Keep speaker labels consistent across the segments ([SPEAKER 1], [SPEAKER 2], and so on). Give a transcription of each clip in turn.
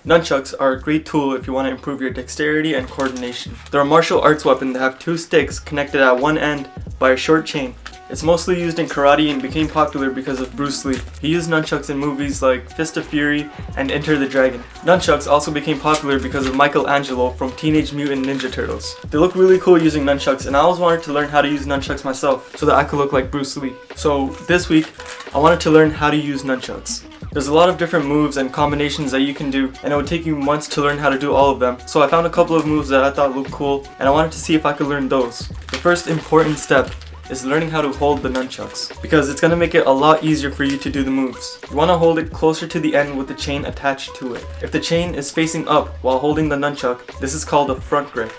[SPEAKER 1] Nunchucks are a great tool if you want to improve your dexterity and coordination. They're a martial arts weapon that have two sticks connected at one end by a short chain. It's mostly used in karate and became popular because of Bruce Lee. He used nunchucks in movies like Fist of Fury and Enter the Dragon. Nunchucks also became popular because of Michaelangelo from Teenage Mutant Ninja Turtles. They look really cool using nunchucks, and I always wanted to learn how to use nunchucks myself so that I could look like Bruce Lee. So this week, I wanted to learn how to use nunchucks. There's a lot of different moves and combinations that you can do, and it would take you months to learn how to do all of them. So I found a couple of moves that I thought looked cool, and I wanted to see if I could learn those. The first important step is learning how to hold the nunchucks, because it's going to make it a lot easier for you to do the moves. You want to hold it closer to the end with the chain attached to it. If the chain is facing up while holding the nunchuck, this is called a front grip.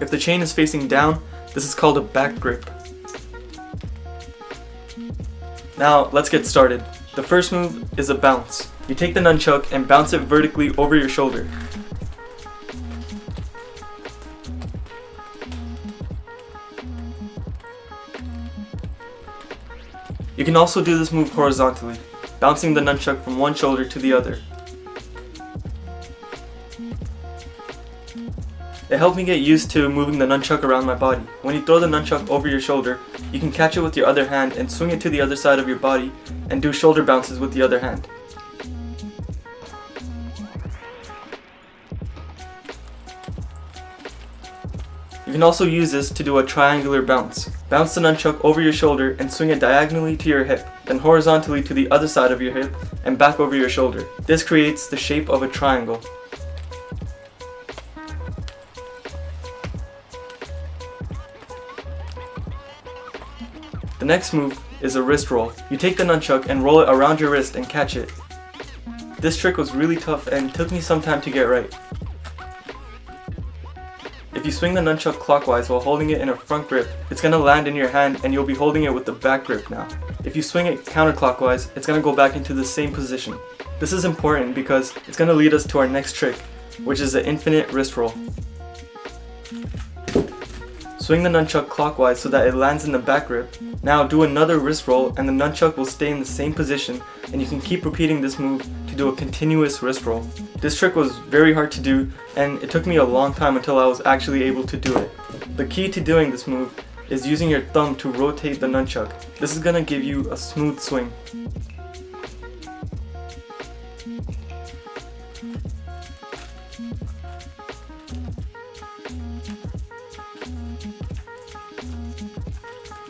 [SPEAKER 1] If the chain is facing down, this is called a back grip. Now let's get started. The first move is a bounce. You take the nunchuck and bounce it vertically over your shoulder. You can also do this move horizontally, bouncing the nunchuck from one shoulder to the other. It helped me get used to moving the nunchuck around my body. When you throw the nunchuck over your shoulder, you can catch it with your other hand and swing it to the other side of your body and do shoulder bounces with the other hand. You can also use this to do a triangular bounce. Bounce the nunchuck over your shoulder and swing it diagonally to your hip, then horizontally to the other side of your hip and back over your shoulder. This creates the shape of a triangle. The next move is a wrist roll. You take the nunchuck and roll it around your wrist and catch it. This trick was really tough and took me some time to get right. If you swing the nunchuck clockwise while holding it in a front grip, it's going to land in your hand and you'll be holding it with the back grip now. If you swing it counterclockwise, it's going to go back into the same position. This is important because it's going to lead us to our next trick, which is the infinite wrist roll. Swing the nunchuck clockwise so that it lands in the back grip. Now do another wrist roll and the nunchuck will stay in the same position, and you can keep repeating this move to do a continuous wrist roll. This trick was very hard to do, and it took me a long time until I was actually able to do it. The key to doing this move is using your thumb to rotate the nunchuck. This is going to give you a smooth swing.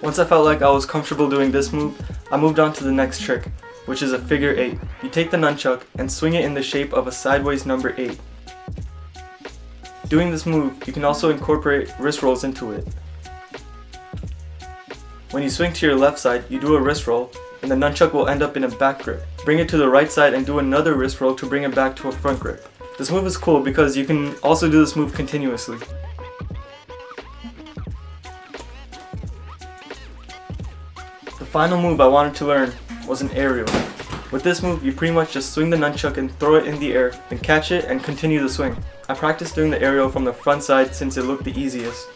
[SPEAKER 1] Once I felt like I was comfortable doing this move, I moved on to the next trick, which is a figure 8. You take the nunchuck and swing it in the shape of a sideways number 8. Doing this move, you can also incorporate wrist rolls into it. When you swing to your left side, you do a wrist roll, and the nunchuck will end up in a back grip. Bring it to the right side and do another wrist roll to bring it back to a front grip. This move is cool because you can also do this move continuously. The final move I wanted to learn was an aerial. With this move, you pretty much just swing the nunchuck and throw it in the air, then catch it and continue the swing. I practiced doing the aerial from the front side since it looked the easiest.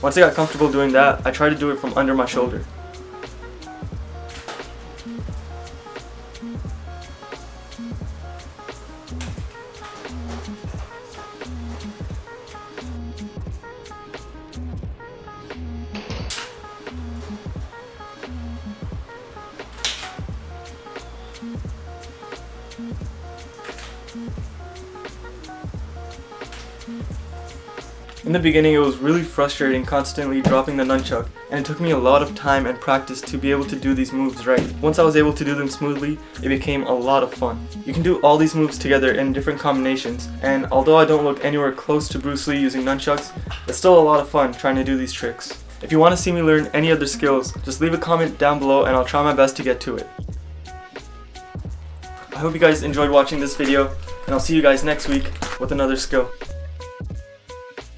[SPEAKER 1] Once I got comfortable doing that, I tried to do it from under my shoulder. In the beginning, it was really frustrating constantly dropping the nunchuck, and it took me a lot of time and practice to be able to do these moves right. Once I was able to do them smoothly, it became a lot of fun. You can do all these moves together in different combinations, and although I don't look anywhere close to Bruce Lee using nunchucks, it's still a lot of fun trying to do these tricks. If you want to see me learn any other skills, just leave a comment down below and I'll try my best to get to it. I hope you guys enjoyed watching this video, and I'll see you guys next week with another skill.